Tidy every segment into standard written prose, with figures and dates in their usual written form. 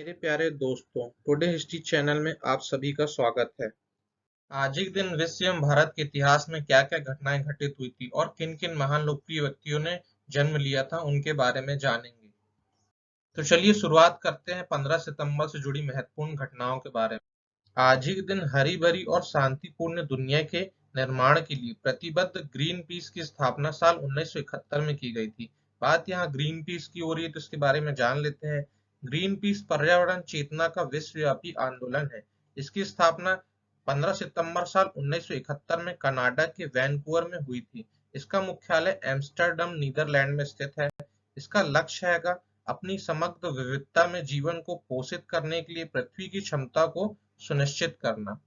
मेरे प्यारे दोस्तों, टुडे हिस्ट्री चैनल में आप सभी का स्वागत है। आज ही के दिन विश्व एवं भारत के इतिहास में क्या-क्या घटनाएं घटित हुई थी और किन-किन महान लोकप्रिय व्यक्तियों ने जन्म लिया था, उनके बारे में जानेंगे। तो चलिए शुरुआत करते हैं 15 सितंबर से जुड़ी महत्वपूर्ण घटनाओं के बारे में। आज ही के दिन हरी भरी और शांतिपूर्ण दुनिया के निर्माण के लिए प्रतिबद्ध ग्रीन पीस की स्थापना साल 1971 में की गई थी। बात यहाँ ग्रीन पीस की हो रही है तो इसके बारे में जान लेते हैं। ग्रीन पीस पर्यावरण चेतना का विश्वव्यापी आंदोलन है। इसकी स्थापना 15 सितंबर साल 1971 में कनाडा के वैनकूवर में हुई थी। इसका मुख्यालय एम्स्टर्डम नीदरलैंड में स्थित है। इसका लक्ष्य है अपनी समग्र विविधता में जीवन को पोषित करने के लिए पृथ्वी की क्षमता को सुनिश्चित करना।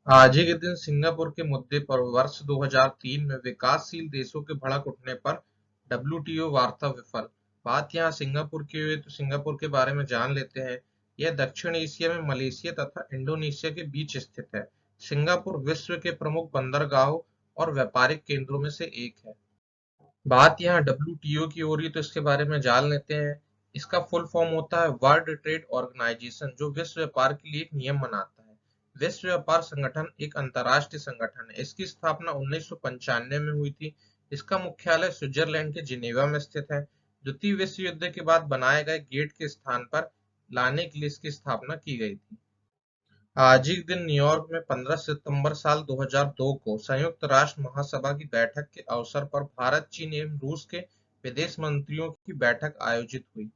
आज ही के दिन सिंगापुर के मुद्दे पर वर्ष 2003 में विकासशील देशों के भड़क उठने पर डब्ल्यूटीओ वार्ता विफल। बात यहाँ सिंगापुर की हुई तो सिंगापुर के बारे में जान लेते हैं। यह दक्षिण एशिया में मलेशिया तथा इंडोनेशिया के बीच स्थित है। सिंगापुर विश्व के प्रमुख बंदरगाहों और व्यापारिक केंद्रों में से एक है। बात यहाँ डब्ल्यूटीओ की हो रही है तो इसके बारे में जान लेते हैं। इसका फुल फॉर्म होता है वर्ल्ड ट्रेड ऑर्गेनाइजेशन, जो विश्व व्यापार के लिए एक नियम बनाता है। विश्व व्यापार संगठन एक अंतर्राष्ट्रीय संगठन है। इसकी स्थापना 1995 में हुई थी। इसका मुख्यालय स्विट्जरलैंड के जिनेवा में स्थित है। द्वितीय विश्व युद्ध के बाद बनाए गए गेट के स्थान पर लाने के लिए इसकी स्थापना की गई थी। आज ही के दिन न्यूयॉर्क में 15 सितंबर साल 2002 को संयुक्त राष्ट्र महासभा की बैठक के अवसर पर भारत, चीन एवं रूस के विदेश मंत्रियों की बैठक आयोजित हुई।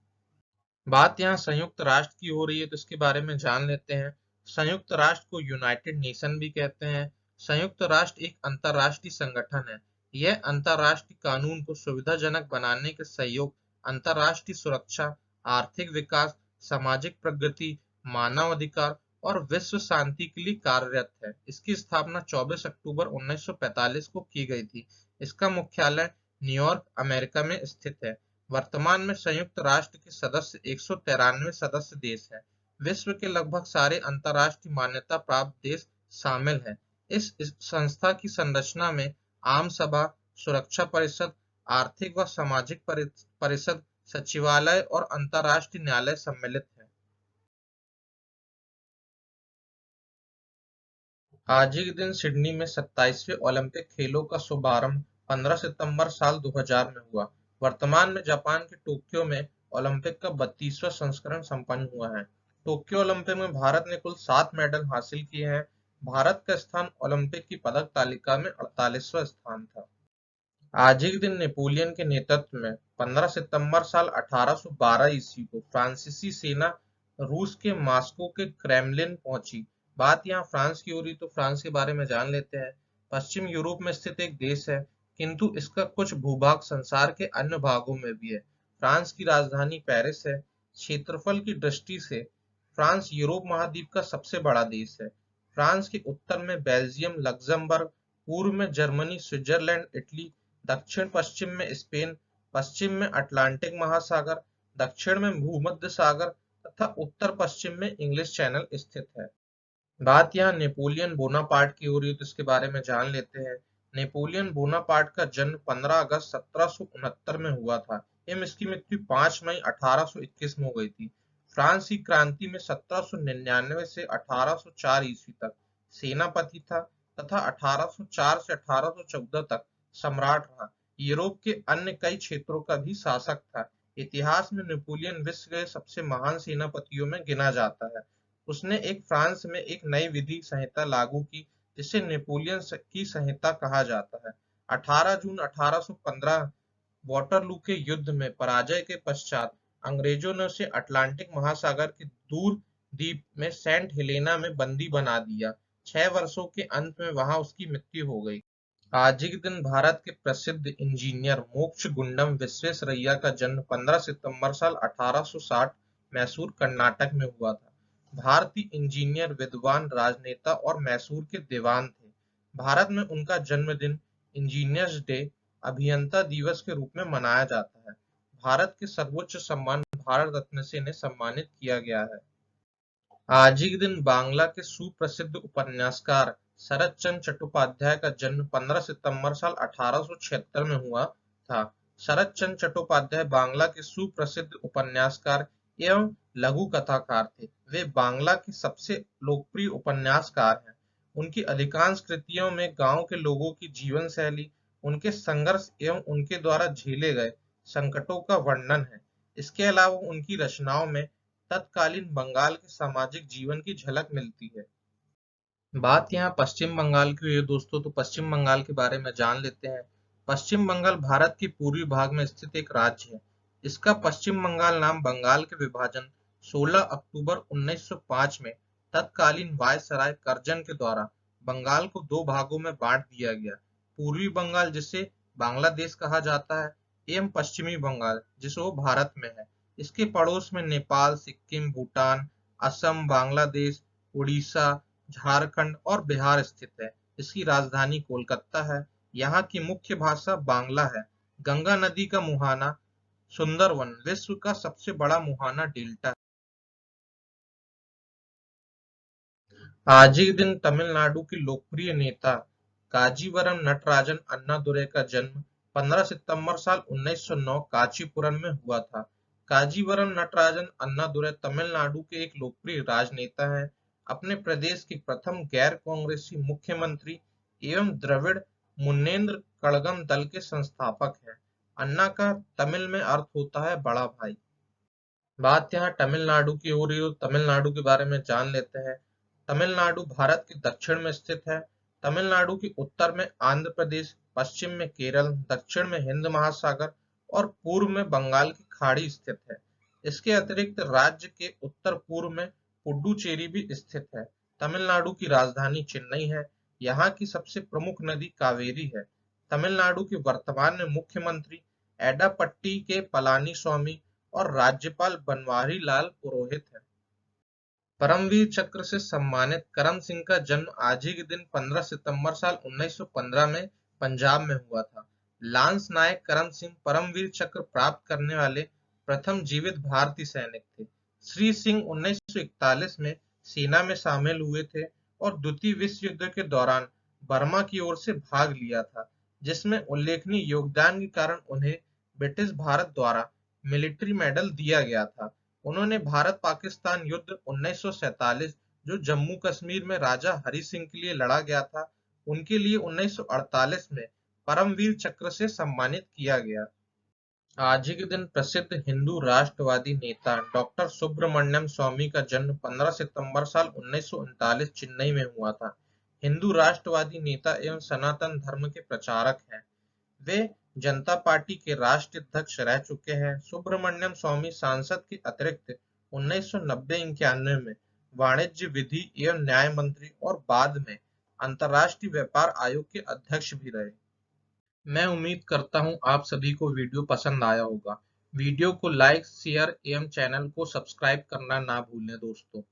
बात यहाँ संयुक्त राष्ट्र की हो रही है तो इसके बारे में जान लेते हैं। संयुक्त राष्ट्र को यूनाइटेड नेशन भी कहते हैं। संयुक्त राष्ट्र एक अंतर्राष्ट्रीय संगठन है। यह अंतर्राष्ट्रीय कानून को सुविधाजनक बनाने के सहयोग, अंतर्राष्ट्रीय सुरक्षा, आर्थिक विकास, सामाजिक प्रगति, मानव अधिकार और विश्व शांति के लिए कार्यरत है। इसकी स्थापना 24 अक्टूबर 1945 को की गई थी। इसका मुख्यालय न्यूयॉर्क, अमेरिका में स्थित है। वर्तमान में संयुक्त राष्ट्र के सदस्य 193 सदस्य देश हैं। विश्व के लगभग सारे अंतर्राष्ट्रीय मान्यता प्राप्त देश शामिल हैं। इस संस्था की संरचना में आम सभा, सुरक्षा परिषद, आर्थिक व सामाजिक परिषद, सचिवालय और अंतर्राष्ट्रीय न्यायालय सम्मिलित है। आज ही के दिन सिडनी में 27वें ओलंपिक खेलों का शुभारंभ 15 सितंबर साल 2000 में हुआ। वर्तमान में जापान के टोक्यो में ओलंपिक का 32वां संस्करण संपन्न हुआ है। टोक्यो ओलंपिक में भारत ने कुल 7 मेडल हासिल किए हैं। भारत का स्थान ओलंपिक की पदक तालिका में 48वां स्थान था। आज ही के दिन नेपोलियन के नेतृत्व में 15 सितंबर साल 1812 ईस्वी को फ्रांसीसी सेना रूस के मॉस्को के क्रेमलिन पहुंची। बात यहाँ फ्रांस की हो रही तो फ्रांस के बारे में जान लेते हैं। पश्चिम यूरोप में स्थित एक देश है, किंतु इसका कुछ भूभाग संसार के अन्य भागों में भी है। फ्रांस की राजधानी पेरिस है। क्षेत्रफल की दृष्टि से फ्रांस यूरोप महाद्वीप का सबसे बड़ा देश है। फ्रांस के उत्तर में बेल्जियम, लक्जमबर्ग, पूर्व में जर्मनी, स्विट्जरलैंड, इटली, दक्षिण पश्चिम में स्पेन, पश्चिम में अटलांटिक महासागर, दक्षिण में भूमध्य सागर तथा उत्तर पश्चिम में इंग्लिश चैनल स्थित है। बात यहाँ नेपोलियन बोनापार्ट की हो रही है तो इसके बारे में जान लेते हैं। नेपोलियन बोनापार्ट का जन्म 15 अगस्त 1769 में हुआ था एवं इसकी मृत्यु 5 मई 1821 में हो गई थी। फ्रांस की क्रांति में 1799 से 1804 ईस्वी तक सेनापति था तथा 1804 से 1814 तक सम्राट रहा। यूरोप के अन्य कई क्षेत्रों का भी शासक था। इतिहास में नेपोलियन विश्व के सबसे महान सेनापतियों में गिना जाता है। उसने फ्रांस में एक नई विधि संहिता लागू की, जिसे नेपोलियन की संहिता कहा जाता है। 18 जून 1815 वाटरलू के युद्ध में पराजय के पश्चात अंग्रेजों ने उसे अटलांटिक महासागर के दूर द्वीप में सेंट हेलेना में बंदी बना दिया। 6 वर्षों के अंत में वहां उसकी मृत्यु हो गई। आज ही के दिन भारत के प्रसिद्ध इंजीनियर मोक्षगुंडम विश्वेश्वरैया का जन्म 15 सितंबर साल 1860 मैसूर, कर्नाटक में हुआ था। भारतीय इंजीनियर, विद्वान, राजनेता और मैसूर के दीवान थे। भारत में उनका जन्मदिन इंजीनियर्स डे, अभियंता दिवस के रूप में मनाया जाता है। भारत के सर्वोच्च सम्मान भारत रत्न से इन्हें सम्मानित किया गया है। आज ही के दिन बांग्ला के सुप्रसिद्ध उपन्यासकार शरत चंद्र चट्टोपाध्याय का जन्म 15 सितंबर साल 1876 में हुआ था। शरत चंद्र चट्टोपाध्याय बांग्ला के सुप्रसिद्ध उपन्यासकार एवं लघु कथाकार थे। वे बांग्ला के सबसे लोकप्रिय उपन्यासकार हैं। उनकी अधिकांश कृतियों में गांव के लोगों की जीवन शैली, उनके संघर्ष एवं उनके द्वारा झेले गए संकटों का वर्णन है। इसके अलावा उनकी रचनाओं में तत्कालीन बंगाल के सामाजिक जीवन की झलक मिलती है। बात यहाँ पश्चिम बंगाल की हुई है दोस्तों, तो पश्चिम बंगाल के बारे में जान लेते हैं। पश्चिम बंगाल भारत के पूर्वी भाग में स्थित एक राज्य है। इसका पश्चिम बंगाल नाम बंगाल के विभाजन 16 अक्टूबर 1905 में तत्कालीन वायसराय कर्जन के द्वारा बंगाल को दो भागों में बांट दिया गया। पूर्वी बंगाल, जिसे बांग्लादेश कहा जाता है, एवं पश्चिमी बंगाल, जिसे वो भारत में है। इसके पड़ोस में नेपाल, सिक्किम, भूटान, असम, बांग्लादेश, उड़ीसा, झारखंड और बिहार स्थित है। इसकी राजधानी कोलकाता है। यहाँ की मुख्य भाषा बांग्ला है। गंगा नदी का मुहाना सुंदरवन विश्व का सबसे बड़ा मुहाना डेल्टा है। आज ही के दिन तमिलनाडु के लोकप्रिय नेता काजीवरम नटराजन अन्नादुरै का जन्म 15 सितंबर साल 1909 कांचीपुरम में हुआ था। काजीवरम नटराजन अन्नादुरै तमिलनाडु के एक लोकप्रिय राजनेता हैं। अपने प्रदेश के प्रथम गैर कांग्रेसी मुख्यमंत्री एवं द्रविड़ मुन्नेत्र कड़गम दल के संस्थापक हैं। अन्ना का तमिल में अर्थ होता है बड़ा भाई। बात यहाँ तमिलनाडु की हो रही हो, तमिलनाडु के बारे में जान लेते हैं। तमिलनाडु भारत के दक्षिण में स्थित है। तमिलनाडु के उत्तर में आंध्र प्रदेश, पश्चिम में केरल, दक्षिण में हिंद महासागर और पूर्व में बंगाल की खाड़ी स्थित है। इसके अतिरिक्त राज्य के उत्तर पूर्व में पुडुचेरी भी स्थित है। तमिलनाडु की राजधानी चेन्नई है। यहाँ की सबसे प्रमुख नदी कावेरी है। तमिलनाडु के वर्तमान में मुख्यमंत्री एडापट्टी के पलानी स्वामी और राज्यपाल बनवारी लाल पुरोहित है। परमवीर चक्र से सम्मानित करम सिंह का जन्म आज ही के दिन 15 सितंबर साल 1915 में पंजाब में हुआ था। लांस नायक करम सिंह परमवीर चक्र प्राप्त करने वाले प्रथम जीवित भारतीय सैनिक थे। श्री सिंह 1941 में सेना में शामिल हुए थे और द्वितीय विश्व युद्ध के दौरान बर्मा की ओर से भाग लिया था, जिसमें उल्लेखनीय योगदान के कारण उन्हें ब्रिटिश भारत द्वारा मिलिट्री मेडल दिया गया था। उन्होंने भारत पाकिस्तान युद्ध 1947, जो जम्मू कश्मीर में राजा हरि सिंह के लिए लड़ा गया था, उनके लिए 1948 में परमवीर चक्र से सम्मानित किया गया। आज ही के दिन प्रसिद्ध हिंदू राष्ट्रवादी नेता डॉक्टर सुब्रमण्यम स्वामी का जन्म 15 सितंबर साल 1939 चेन्नई में हुआ था। हिंदू राष्ट्रवादी नेता एवं सनातन धर्म के प्रचारक हैं। वे जनता पार्टी के राष्ट्रीय अध्यक्ष रह चुके हैं। सुब्रमण्यम स्वामी सांसद के अतिरिक्त 1990-91 में वाणिज्य, विधि एवं न्याय मंत्री और बाद में अंतर्राष्ट्रीय व्यापार आयोग के अध्यक्ष भी रहे। मैं उम्मीद करता हूं आप सभी को वीडियो पसंद आया होगा। वीडियो को लाइक, शेयर एवं चैनल को सब्सक्राइब करना ना भूलें दोस्तों।